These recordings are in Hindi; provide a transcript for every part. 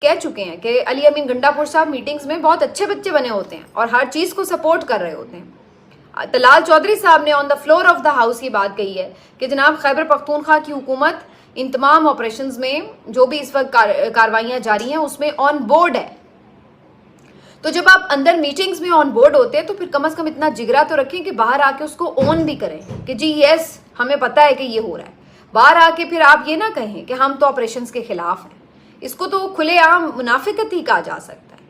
कह चुके हैं कि अली अमीन गंडापुर साहब मीटिंग्स में बहुत अच्छे बच्चे बने होते हैं और हर चीज को सपोर्ट कर रहे होते हैं। तलाल चौधरी साहब ने on the floor of the house ये बात कही है कि जनाब खैबर पख्तूनख्वा की हुकूमत इन तमाम ऑपरेशंस में जो भी इस वक्त कार्रवाइयां जारी हैं उसमें ऑन बोर्ड है। तो जब आप अंदर मीटिंग्स में ऑन बोर्ड होते हैं तो फिर कम से कम इतना जिगरा तो रखें कि बाहर आके उसको ऑन भी करें कि जी यस हमें पता है कि ये हो रहा है। बाहर आके फिर आप ये ना कहें कि हम तो ऑपरेशंस के खिलाफ हैं। इसको तो खुलेआम मुनाफिकत ही कहा जा सकता है।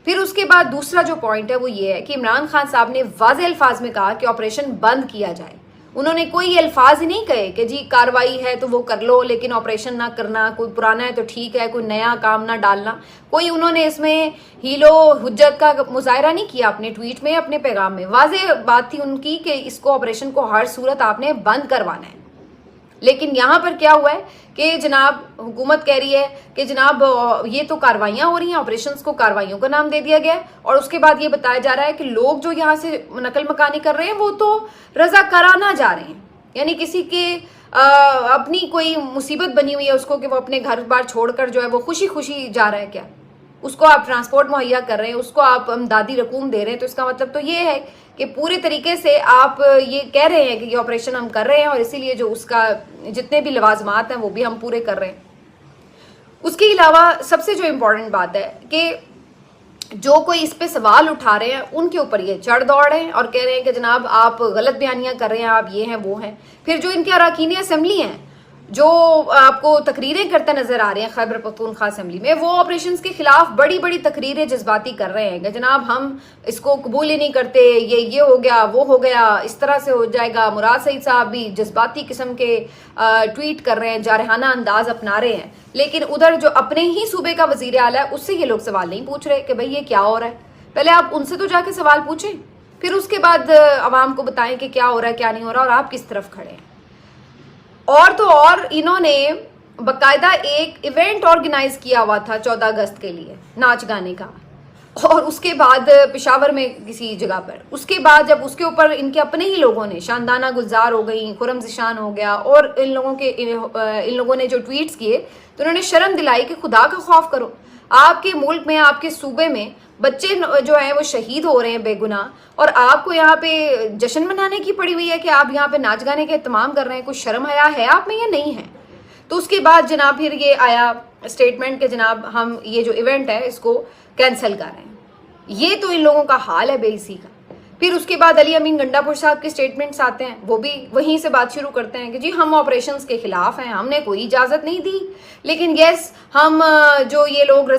फिर उसके बाद दूसरा जो पॉइंट है वो ये है कि इमरान खान साहब ने वाज़े अल्फाज में कहा कि ऑपरेशन बंद किया जाए। उन्होंने कोई अल्फाज ही नहीं कहे कि जी कार्रवाई है तो वो कर लो लेकिन ऑपरेशन ना करना, कोई पुराना है तो ठीक है, कोई नया काम ना डालना। कोई उन्होंने इसमें हीलो हुज्जत का मुजाहरा नहीं किया अपने ट्वीट में, अपने पैगाम में। वाज़े बात थी उनकी कि इसको ऑपरेशन को हर सूरत आपने बंद करवाना है। लेकिन यहाँ पर क्या हुआ है कि जनाब हुकूमत कह रही है कि जनाब ये तो कार्रवाइयाँ हो रही हैं, ऑपरेशंस को कार्रवाइयों का नाम दे दिया गया है। और उसके बाद ये बताया जा रहा है कि लोग जो यहाँ से नकल मकानी कर रहे हैं वो तो रज़ाकाराना जा रहे हैं, यानी किसी के अपनी कोई मुसीबत बनी हुई है उसको कि वो अपने घर बार छोड़कर जो है वो खुशी खुशी जा रहा है। क्या उसको आप ट्रांसपोर्ट मुहैया कर रहे हैं, उसको आप इमदादी रकूम दे रहे हैं, तो इसका मतलब तो ये है कि पूरे तरीके से आप ये कह रहे हैं कि ये ऑपरेशन हम कर रहे हैं और इसीलिए जो उसका जितने भी लवाजमात हैं वो भी हम पूरे कर रहे हैं। उसके अलावा सबसे जो इम्पोर्टेंट बात है कि जो कोई इस पे सवाल उठा रहे हैं उनके ऊपर ये चढ़ दौड़ हैं और कह रहे हैं कि जनाब आप गलत बयानियां कर रहे हैं, आप ये हैं वो हैं। फिर जो इनके अरकान असम्बली हैं जो आपको तकरीरें करते नजर आ रहे हैं खैबर पख्तूनख्वा असेंबली में, वो ऑपरेशंस के खिलाफ बड़ी बड़ी तकरीरें जज्बाती कर रहे हैं कि जनाब हम इसको कबूल ही नहीं करते, ये हो गया वो हो गया, इस तरह से हो जाएगा। मुराद सईद साहब भी जज्बाती किस्म के ट्वीट कर रहे हैं, जारहाना अंदाज अपना रहे हैं। लेकिन उधर जो अपने ही सूबे का वजीर आला है उससे ये लोग सवाल नहीं पूछ रहे कि भाई ये क्या हो रहा है। पहले आप उनसे तो जाके सवाल पूछें, फिर उसके बाद आवाम को बताएं कि क्या हो रहा है क्या नहीं हो रहा और आप किस तरफ खड़े हैं। और तो और इन्होंने बकायदा एक इवेंट ऑर्गेनाइज किया हुआ था 14 अगस्त के लिए नाच गाने का, और उसके बाद पेशावर में किसी जगह पर, उसके बाद जब उसके ऊपर इनके अपने ही लोगों ने, शानदाना गुलजार हो गई, खुरम ज़िशान हो गया और इन लोगों ने जो ट्वीट्स किए तो उन्होंने शर्म दिलाई कि खुदा का खौफ करो। आपके मुल्क में, आपके सूबे में बच्चे जो हैं वो शहीद हो रहे हैं बेगुनाह, और आपको यहाँ पे जश्न मनाने की पड़ी हुई है कि आप यहाँ पे नाच गाने के एहतमाम कर रहे हैं। कुछ शर्म हया है आप में या नहीं है? तो उसके बाद जनाब फिर ये आया स्टेटमेंट कि जनाब हम ये जो इवेंट है इसको कैंसिल कर रहे हैं। ये तो इन लोगों का हाल है बेइसी का। फिर उसके बाद अली अमीन गंडापुर साहब के स्टेटमेंट्स आते हैं, वो भी वहीं से बात शुरू करते हैं कि जी हम ऑपरेशंस के खिलाफ हैं, हमने कोई इजाज़त नहीं दी, लेकिन यस हम जो ये लोग